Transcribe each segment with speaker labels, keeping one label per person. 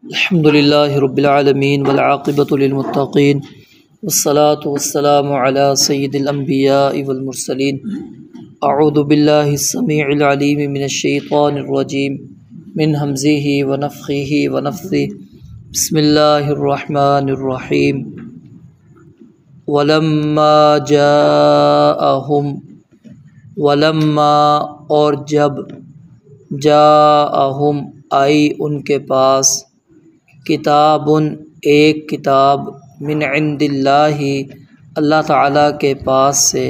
Speaker 1: الحمد للہ رب العالمین والعاقبۃ للمتقین والصلاة والسلام علی سید الانبیاء والمرسلین اعوذ باللہ السمیع العلیم من الشیطان الرجیم من ہمزہ ونفخہ ونفثہ بسم اللہ الرحمن الرحیم ولما جاءہم ولما اور جب جاءہم آئی ان کے پاس کتاب ایک کتاب من عند اللہ اللہ تعالیٰ کے پاس سے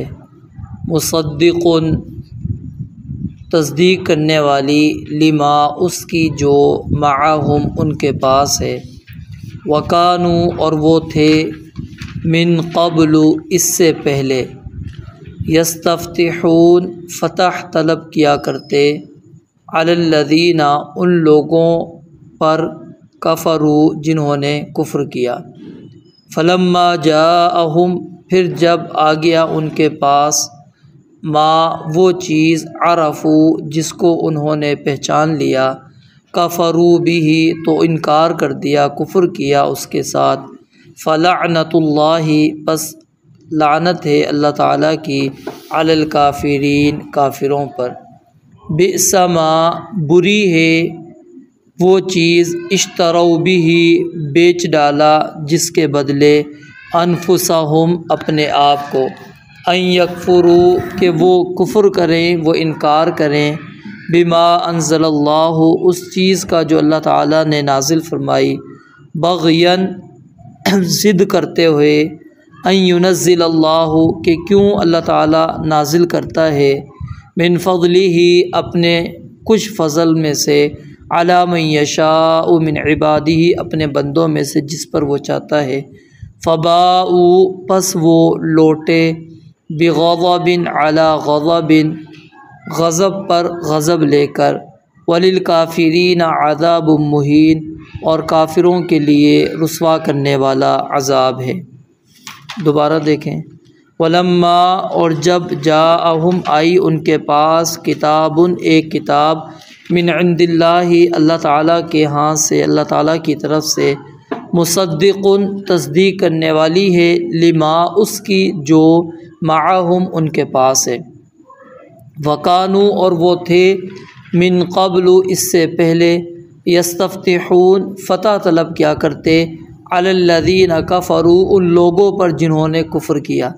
Speaker 1: مصدق تصدیق کرنے والی لما اس کی جو معہم ان کے پاس ہے وکانوا اور وہ تھے من قبل اس سے پہلے یستفتحون فتح طلب کیا کرتے علی الذین ان لوگوں پر کفروا جنہوں نے کفر کیا فلما جاءہم پھر جب آ گیا ان کے پاس ما وہ چیز عرفوا جس کو انہوں نے پہچان لیا کفروا بہ تو انکار کر دیا کفر کیا اس کے ساتھ فلعنت اللہ پس لعنت ہے اللہ تعالیٰ کی علی الکافرین کافروں پر بئس ما بری ہے وہ چیز اشتروا بہ بیچ ڈالا جس کے بدلے انفسہم اپنے آپ کو ان یکفروا کہ وہ کفر کریں وہ انکار کریں بما انزل اللہ اس چیز کا جو اللہ تعالیٰ نے نازل فرمائی بغین ضد کرتے ہوئے ان ینزل اللہ کہ کیوں اللہ تعالیٰ نازل کرتا ہے من فضلہ اپنے کچھ فضل میں سے علی من یشاء من عبادہ اپنے بندوں میں سے جس پر وہ چاہتا ہے فباؤوا پس وہ لوٹے بغضب علی غضب غضب پر غضب لے کر وللکافرین عذاب مہین اور کافروں کے لیے رسوا کرنے والا عذاب ہے۔ دوبارہ دیکھیں ولما اور جب جاءہم آئی ان کے پاس کتاب ایک کتاب من عند اللہ اللہ تعالیٰ کے ہاں سے اللہ تعالیٰ کی طرف سے مصدق تصدیق کرنے والی ہے لما اس کی جو معہم ان کے پاس ہے وکانوا اور وہ تھے من قبل اس سے پہلے یستفتحون فتح طلب کیا کرتے علی الذین کفروا ان لوگوں پر جنہوں نے کفر کیا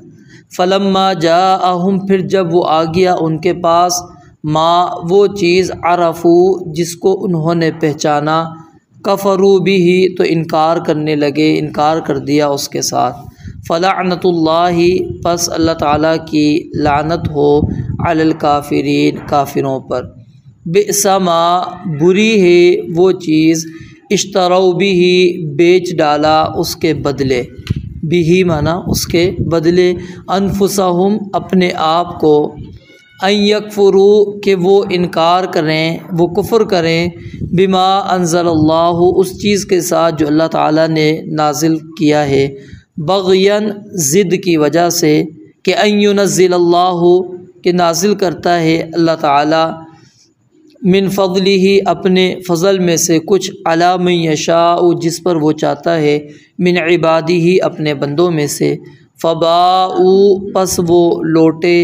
Speaker 1: فلما جاءہم پھر جب وہ آ گیا ان کے پاس ما وہ چیز عرفوا جس کو انہوں نے پہچانا کفروا بہ تو انکار کرنے لگے انکار کر دیا اس کے ساتھ فلعنت اللہ پس اللہ تعالیٰ کی لعنت ہو علی الکافرین کافروں پر بئس ما بری ہے وہ چیز اشتروا بہ بیچ ڈالا اس کے بدلے بہ مانا اس کے بدلے انفسہم اپنے آپ کو ان یکفروا کہ وہ انکار کریں وہ کفر کریں بما انزل اللہ اس چیز کے ساتھ جو اللہ تعالیٰ نے نازل کیا ہے بغین ضد کی وجہ سے کہ ان ینزل اللہ کہ نازل کرتا ہے اللہ تعالیٰ من فضلہ اپنے فضل میں سے کچھ علی من یشاء جس پر وہ چاہتا ہے من عبادہ اپنے بندوں میں سے فباؤوا پس وہ لوٹے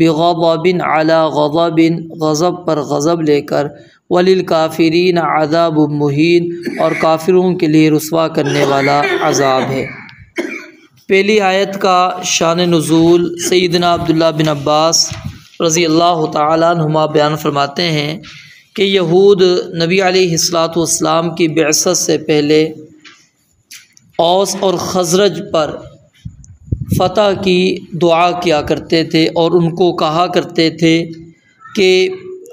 Speaker 1: بغضب علی غضب غضب پر غضب لے کر وللکافرین عذاب مہین اور کافروں کے لیے رسوا کرنے والا عذاب ہے۔ پہلی آیت کا شان نزول سیدنا عبداللہ بن عباس رضی اللہ تعالیٰ عنہما بیان فرماتے ہیں کہ یہود نبی علیہ الصلاۃ والسلام کی بعثت سے پہلے اوس اور خزرج پر فتح کی دعا کیا کرتے تھے اور ان کو کہا کرتے تھے کہ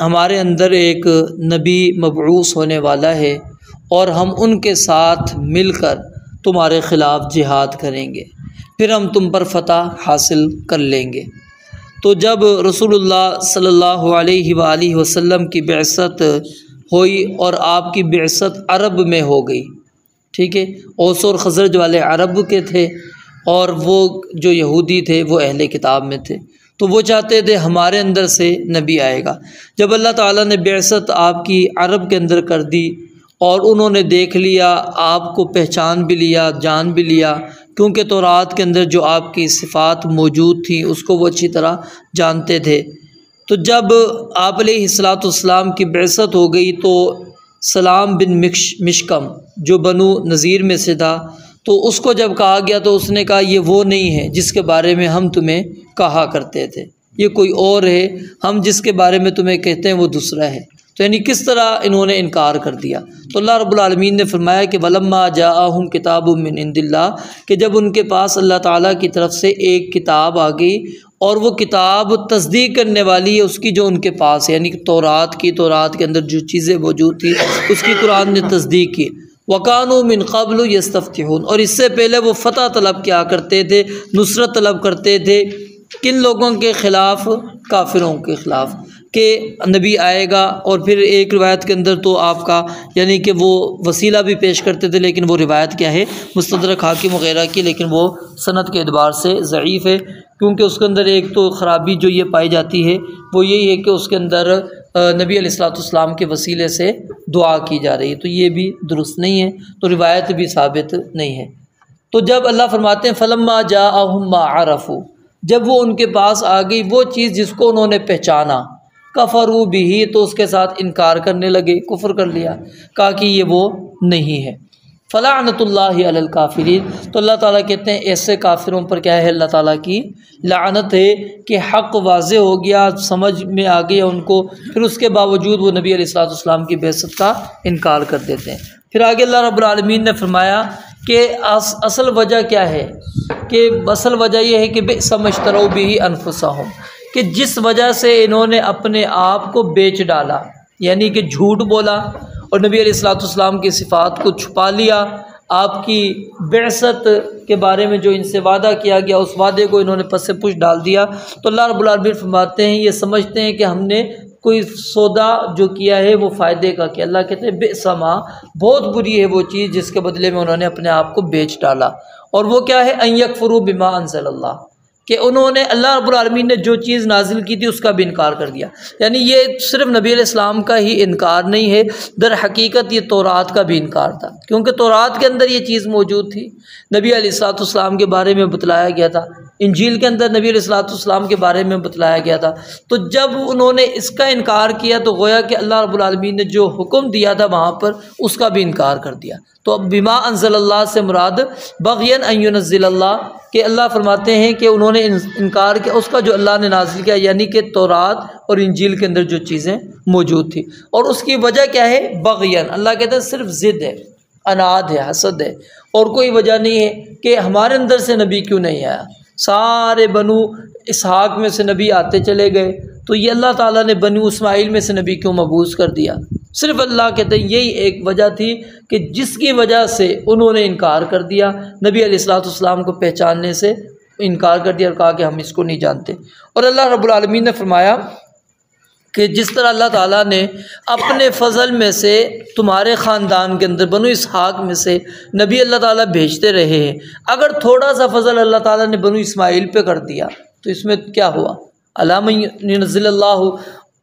Speaker 1: ہمارے اندر ایک نبی مبعوث ہونے والا ہے اور ہم ان کے ساتھ مل کر تمہارے خلاف جہاد کریں گے پھر ہم تم پر فتح حاصل کر لیں گے۔ تو جب رسول اللہ صلی اللہ علیہ وآلہ وسلم کی بعثت ہوئی اور آپ کی بعثت عرب میں ہو گئی، ٹھیک ہے، اوس اور خزرج والے عرب کے تھے اور وہ جو یہودی تھے وہ اہل کتاب میں تھے، تو وہ چاہتے تھے ہمارے اندر سے نبی آئے گا۔ جب اللہ تعالیٰ نے بعثت آپ کی عرب کے اندر کر دی اور انہوں نے دیکھ لیا، آپ کو پہچان بھی لیا، جان بھی لیا، کیونکہ تورات کے اندر جو آپ کی صفات موجود تھیں اس کو وہ اچھی طرح جانتے تھے۔ تو جب آپ علیہ السلام کی بعثت ہو گئی تو سلام بن مشکم جو بنو نذیر میں سے تھا، تو اس کو جب کہا گیا تو اس نے کہا یہ وہ نہیں ہے جس کے بارے میں ہم تمہیں کہا کرتے تھے، یہ کوئی اور ہے، ہم جس کے بارے میں تمہیں کہتے ہیں وہ دوسرا ہے۔ تو یعنی کس طرح انہوں نے انکار کر دیا۔ تو اللہ رب العالمین نے فرمایا کہ وَلَمَّا جَاءَهُمْ كِتَابٌ مِّنْ عِندِ اللَّهِ کہ جب ان کے پاس اللہ تعالیٰ کی طرف سے ایک کتاب آ گئی، اور وہ کتاب تصدیق کرنے والی ہے اس کی جو ان کے پاس ہے، یعنی کہ تورات کے اندر جو چیزیں موجود تھیں اس کی قرآن نے تصدیق کی۔ وَكَانُوا مِن قَبْلُ يَسْتَفْتِحُونَ اور اس سے پہلے وہ فتح طلب کیا کرتے تھے، نصرت طلب کرتے تھے، کن لوگوں کے خلاف؟ کافروں کے خلاف، کہ نبی آئے گا۔ اور پھر ایک روایت کے اندر تو آپ کا یعنی کہ وہ وسیلہ بھی پیش کرتے تھے، لیکن وہ روایت کیا ہے؟ مستدرک حاکم وغیرہ کی، لیکن وہ سند کے اعتبار سے ضعیف ہے، کیونکہ اس کے اندر ایک تو خرابی جو یہ پائی جاتی ہے وہ یہی ہے کہ اس کے اندر نبی علیہ السلام کے وسیلے سے دعا کی جا رہی ہے، تو یہ بھی درست نہیں ہے، تو روایت بھی ثابت نہیں ہے۔ تو جب اللہ فرماتے ہیں فَلَمَّا جَاءَهُم مَّا عَرَفُوا جب وہ ان کے پاس آ گئی وہ چیز جس کو انہوں نے پہچانا، کفروا بہ تو اس کے ساتھ انکار کرنے لگے، کفر کر لیا، کہا کہ یہ وہ نہیں ہے۔ فلعنۃ اللہ علی الکافرین تو اللہ تعالیٰ کہتے ہیں ایسے کافروں پر کیا ہے؟ اللہ تعالیٰ کی لعنت ہے کہ حق واضح ہو گیا، سمجھ میں آ گیا ان کو، پھر اس کے باوجود وہ نبی علیہ السلام کی بعثت کا انکار کر دیتے ہیں۔ پھر آگے اللہ رب العالمین نے فرمایا کہ اصل وجہ کیا ہے؟ کہ اصل وجہ یہ ہے کہ بئس ما اشتروا بہ انفسہم کہ جس وجہ سے انہوں نے اپنے آپ کو بیچ ڈالا، یعنی کہ جھوٹ بولا اور نبی علیہ السلام کی صفات کو چھپا لیا، آپ کی بعثت کے بارے میں جو ان سے وعدہ کیا گیا اس وعدے کو انہوں نے پس پش ڈال دیا۔ تو اللہ رب العالمین فرماتے ہیں یہ سمجھتے ہیں کہ ہم نے کوئی سودا جو کیا ہے وہ فائدے کا کیا۔ اللہ کہتے ہیں بئس ما بہت بری ہے وہ چیز جس کے بدلے میں انہوں نے اپنے آپ کو بیچ ڈالا، اور وہ کیا ہے؟ ان یکفروا بما انزل اللہ کہ انہوں نے اللہ رب العالمین نے جو چیز نازل کی تھی اس کا بھی انکار کر دیا۔ یعنی یہ صرف نبی علیہ السلام کا ہی انکار نہیں ہے، در حقیقت یہ تورات کا بھی انکار تھا، کیونکہ تورات کے اندر یہ چیز موجود تھی، نبی علیہ السلام کے بارے میں بتلایا گیا تھا، انجیل کے اندر نبی علیہ السلام کے بارے میں بتلایا گیا تھا۔ تو جب انہوں نے اس کا انکار کیا تو گویا کہ اللہ رب العالمین نے جو حکم دیا تھا وہاں پر اس کا بھی انکار کر دیا۔ تو اب بما انزل اللہ سے مراد بغین ان ینزل اللہ کہ اللہ فرماتے ہیں کہ انہوں نے انکار کیا اس کا جو اللہ نے نازل کیا، یعنی کہ تورات اور انجیل کے اندر جو چیزیں موجود تھیں، اور اس کی وجہ کیا ہے؟ بغین اللہ کہتے ہیں صرف ضد ہے، اناد ہے، حسد ہے، اور کوئی وجہ نہیں ہے کہ ہمارے اندر سے نبی کیوں نہیں آیا، سارے بنو اسحاق میں سے نبی آتے چلے گئے، تو یہ اللہ تعالیٰ نے بنو اسماعیل میں سے نبی کیوں مبعوث کر دیا؟ صرف اللہ کہتے ہیں یہی ایک وجہ تھی کہ جس کی وجہ سے انہوں نے انکار کر دیا، نبی علیہ السلام کو پہچاننے سے انکار کر دیا اور کہا کہ ہم اس کو نہیں جانتے۔ اور اللہ رب العالمین نے فرمایا کہ جس طرح اللہ تعالیٰ نے اپنے فضل میں سے تمہارے خاندان کے اندر بنو اسحاق میں سے نبی اللہ تعالیٰ بھیجتے رہے ہیں، اگر تھوڑا سا فضل اللہ تعالیٰ نے بنو اسماعیل پہ کر دیا تو اس میں کیا ہوا؟ الا من ينزل اللہ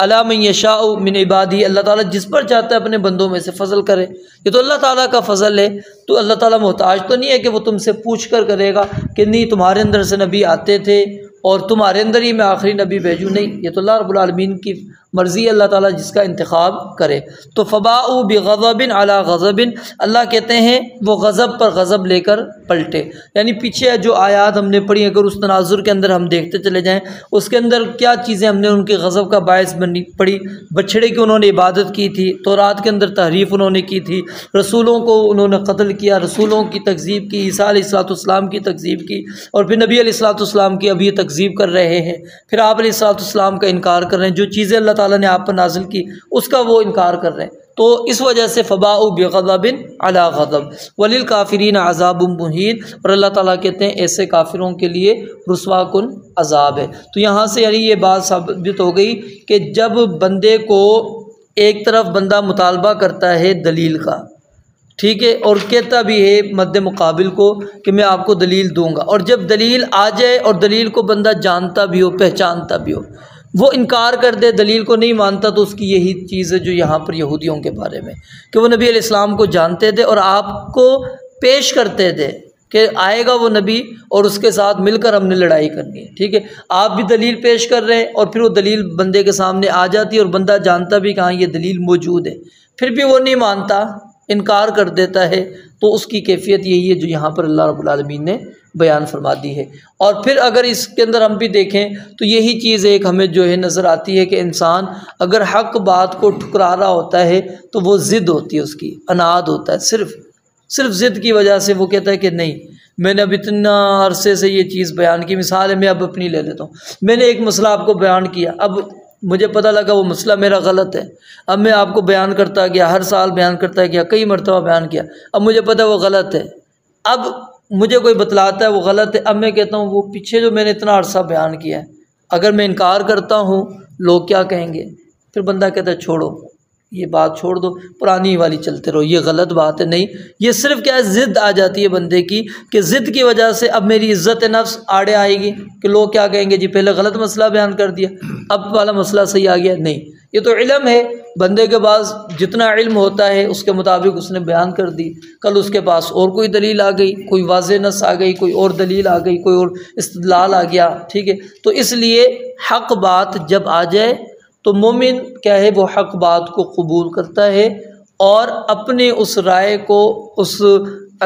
Speaker 1: الا من یشاء من عبادہ اللہ تعالیٰ جس پر چاہتا ہے اپنے بندوں میں سے فضل کرے، یہ تو اللہ تعالیٰ کا فضل ہے، تو اللہ تعالیٰ محتاج تو نہیں ہے کہ وہ تم سے پوچھ کر کرے گا کہ نہیں تمہارے اندر سے نبی آتے تھے اور تمہارے اندر ہی میں آخری نبی بھیجوں، نہیں، یہ تو اللہ رب العالمین کی مرضی ہے، اللہ تعالیٰ جس کا انتخاب کرے۔ تو فباؤوا بغضب علی غضب اللہ کہتے ہیں وہ غضب پر غضب لے کر پلٹے، یعنی پیچھے جو آیات ہم نے پڑھی اگر اس تناظر کے اندر ہم دیکھتے چلے جائیں اس کے اندر کیا چیزیں ہم نے ان کے غضب کا باعث بنی پڑھی، بچھڑے کی انہوں نے عبادت کی تھی، تورات کے اندر تحریف انہوں نے کی تھی، رسولوں کو انہوں نے قتل کیا، رسولوں کی تکذیب کی، عیسیٰ علیہ السلام کی تکذیب کی، اور پھر نبی علیہ السلام کی ابھی تکذیب کر رہے ہیں، پھر آپ علیہ السلام کا انکار کر رہے ہیں، جو چیزیں اللہ تعالیٰ نے آپ پر نازل کی اس کا وہ انکار کر رہے ہیں، تو اس وجہ سے فباؤوا بغضب علی غضب وللکافرین عذاب مہین اور اللہ تعالیٰ کہتے ہیں ایسے کافروں کے لیے رسوا کن عذاب ہے۔ تو یہاں سے یعنی یہ بات ثابت ہو گئی کہ جب بندے کو ایک طرف بندہ مطالبہ کرتا ہے دلیل کا، ٹھیک ہے، اور کہتا بھی ہے مد مقابل کو کہ میں آپ کو دلیل دوں گا، اور جب دلیل آ جائے اور دلیل کو بندہ جانتا بھی ہو، پہچانتا بھی ہو، وہ انکار کر دے، دلیل کو نہیں مانتا، تو اس کی یہی چیز ہے جو یہاں پر یہودیوں کے بارے میں، کہ وہ نبی علیہ السلام کو جانتے تھے اور آپ کو پیش کرتے تھے کہ آئے گا وہ نبی اور اس کے ساتھ مل کر ہم نے لڑائی کرنی ہے، ٹھیک ہے، آپ بھی دلیل پیش کر رہے ہیں اور پھر وہ دلیل بندے کے سامنے آ جاتی ہے اور بندہ جانتا بھی کہ ہاں یہ دلیل موجود ہے، پھر بھی وہ نہیں مانتا، انکار کر دیتا ہے، تو اس کی کیفیت یہی ہے جو یہاں پر اللہ رب العالمین نے بیان فرما دی ہے۔ اور پھر اگر اس کے اندر ہم بھی دیکھیں تو یہی چیز ایک ہمیں جو ہے نظر آتی ہے کہ انسان اگر حق بات کو ٹھکرا رہا ہوتا ہے تو وہ ضد ہوتی ہے، اس کی عناد ہوتا ہے، صرف ضد کی وجہ سے وہ کہتا ہے کہ نہیں، میں نے اب اتنا عرصے سے یہ چیز بیان کی، مثال ہے میں اب اپنی لے لیتا ہوں، میں نے ایک مسئلہ آپ کو بیان کیا، اب مجھے پتہ لگا وہ مسئلہ میرا غلط ہے، اب میں آپ کو بیان کرتا گیا، ہر سال بیان کرتا گیا، کئی مرتبہ بیان کیا، اب مجھے پتہ وہ غلط ہے، اب مجھے کوئی بتلاتا ہے وہ غلط ہے، اب میں کہتا ہوں وہ پیچھے جو میں نے اتنا عرصہ بیان کیا ہے اگر میں انکار کرتا ہوں لوگ کیا کہیں گے، پھر بندہ کہتا ہے چھوڑو یہ بات چھوڑ دو، پرانی والی چلتے رہو، یہ غلط بات ہے، نہیں، یہ صرف کیا ہے ضد آ جاتی ہے بندے کی، کہ ضد کی وجہ سے اب میری عزت نفس آڑے آئے گی کہ لوگ کیا کہیں گے، جی پہلے غلط مسئلہ بیان کر دیا، اب والا مسئلہ صحیح آ گیا، نہیں، یہ تو علم ہے، بندے کے پاس جتنا علم ہوتا ہے اس کے مطابق اس نے بیان کر دی، کل اس کے پاس اور کوئی دلیل آ گئی، کوئی واضح نص آ گئی، کوئی اور دلیل آ گئی، کوئی اور استدلال آ گیا، ٹھیک ہے، تو اس لیے حق بات جب آ جائے تو مومن کیا ہے وہ حق بات کو قبول کرتا ہے اور اپنے اس رائے کو، اس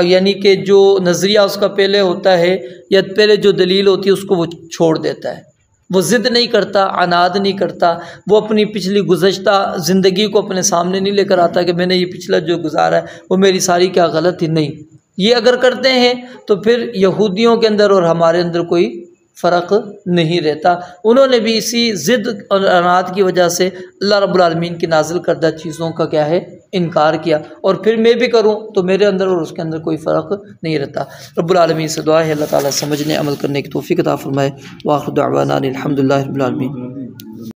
Speaker 1: یعنی کہ جو نظریہ اس کا پہلے ہوتا ہے یا پہلے جو دلیل ہوتی ہے اس کو وہ چھوڑ دیتا ہے، وہ ضد نہیں کرتا، عناد نہیں کرتا، وہ اپنی پچھلی گزشتہ زندگی کو اپنے سامنے نہیں لے کر آتا کہ میں نے یہ پچھلا جو گزارا ہے وہ میری ساری کیا غلط تھی، نہیں، یہ اگر کرتے ہیں تو پھر یہودیوں کے اندر اور ہمارے اندر کوئی فرق نہیں رہتا، انہوں نے بھی اسی ضد اور عناد کی وجہ سے اللہ رب العالمین کی نازل کردہ چیزوں کا کیا ہے انکار کیا، اور پھر میں بھی کروں تو میرے اندر اور اس کے اندر کوئی فرق نہیں رہتا۔ رب العالمین سے دعا ہے اللہ تعالیٰ سمجھنے عمل کرنے کی توفیق عطا فرمائے۔ وآخر دعوانا الحمدللہ رب العالمین۔